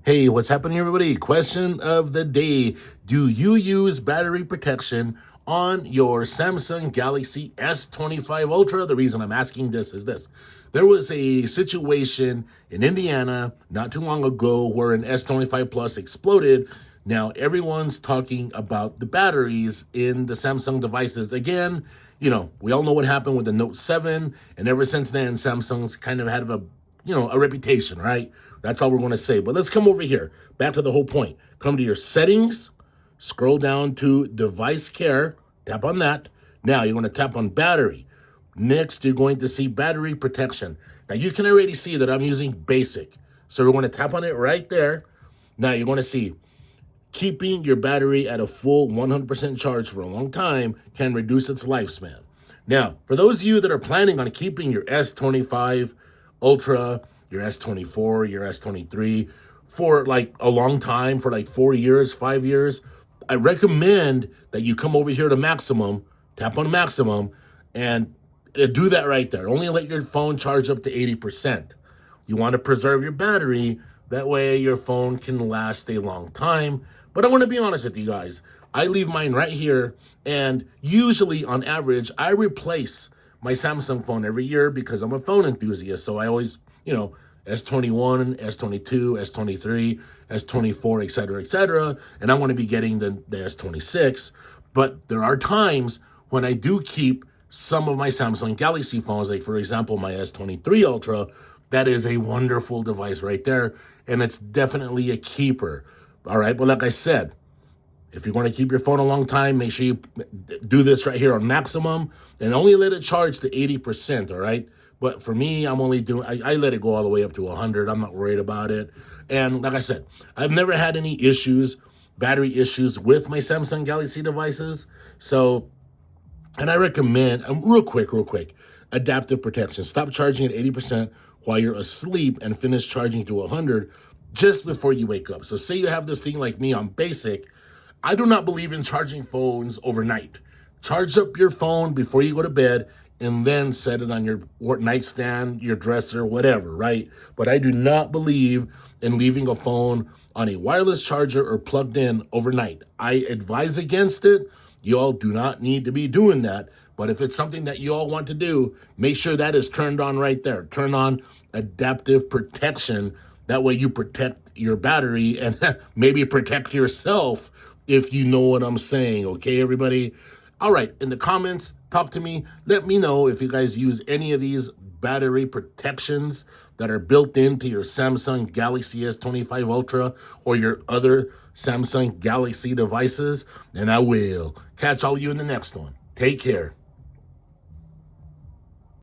Hey, what's happening, everybody? Question of the day. Do you use battery protection on your Samsung Galaxy S25 Ultra? The reason I'm asking this is this. There was a situation in Indiana not too long ago where an S25 Plus exploded. Now, everyone's talking about the batteries in the Samsung devices. Again, we all know what happened with the Note 7, and ever since then, Samsung's kind of had a reputation, right? That's all we're going to say. But let's come over here. Back to the whole point. Come to your settings, scroll down to device care, tap on that. Now you're going to tap on battery. Next, you're going to see battery protection. Now you can already see that I'm using basic. So we're going to tap on it right there. Now you're going to see keeping your battery at a full 100% charge for a long time can reduce its lifespan. Now, for those of you that are planning on keeping your S25 Ultra, your S24, your S23 for like a long time, for like 4 years, 5 years, I recommend that you come over here to maximum, tap on maximum, and do that right there. Only let your phone charge up to 80%. You want to preserve your battery. That way your phone can last a long time. But I want to be honest with you guys. I leave mine right here, and usually on average, I replace my Samsung phone every year because I'm a phone enthusiast. So I always, S21, S22, S23, S24, et cetera, and I want to be getting the S26. But there are times when I do keep some of my Samsung Galaxy phones, like for example, my S23 Ultra. That is a wonderful device right there, and it's definitely a keeper. All right, but like I said, if you're going to keep your phone a long time, make sure you do this right here on maximum and only let it charge to 80%, all right? But for me, I'm only doing, I let it go all the way up to 100. I'm not worried about it. And like I said, I've never had any issues, battery issues with my Samsung Galaxy devices. So, and I recommend, real quick, adaptive protection. Stop charging at 80% while you're asleep and finish charging to 100 just before you wake up. So say you have this thing like me on basic. I do not believe in charging phones overnight. Charge up your phone before you go to bed and then set it on your nightstand, your dresser, whatever, right? But I do not believe in leaving a phone on a wireless charger or plugged in overnight. I advise against it. You all do not need to be doing that. But if it's something that you all want to do, make sure that is turned on right there. Turn on adaptive protection. That way you protect your battery and maybe protect yourself, if you know what I'm saying. Okay, everybody? All right, in the comments, talk to me. Let me know if you guys use any of these battery protections that are built into your Samsung Galaxy S25 Ultra or your other Samsung Galaxy devices. And I will catch all of you in the next one. Take care.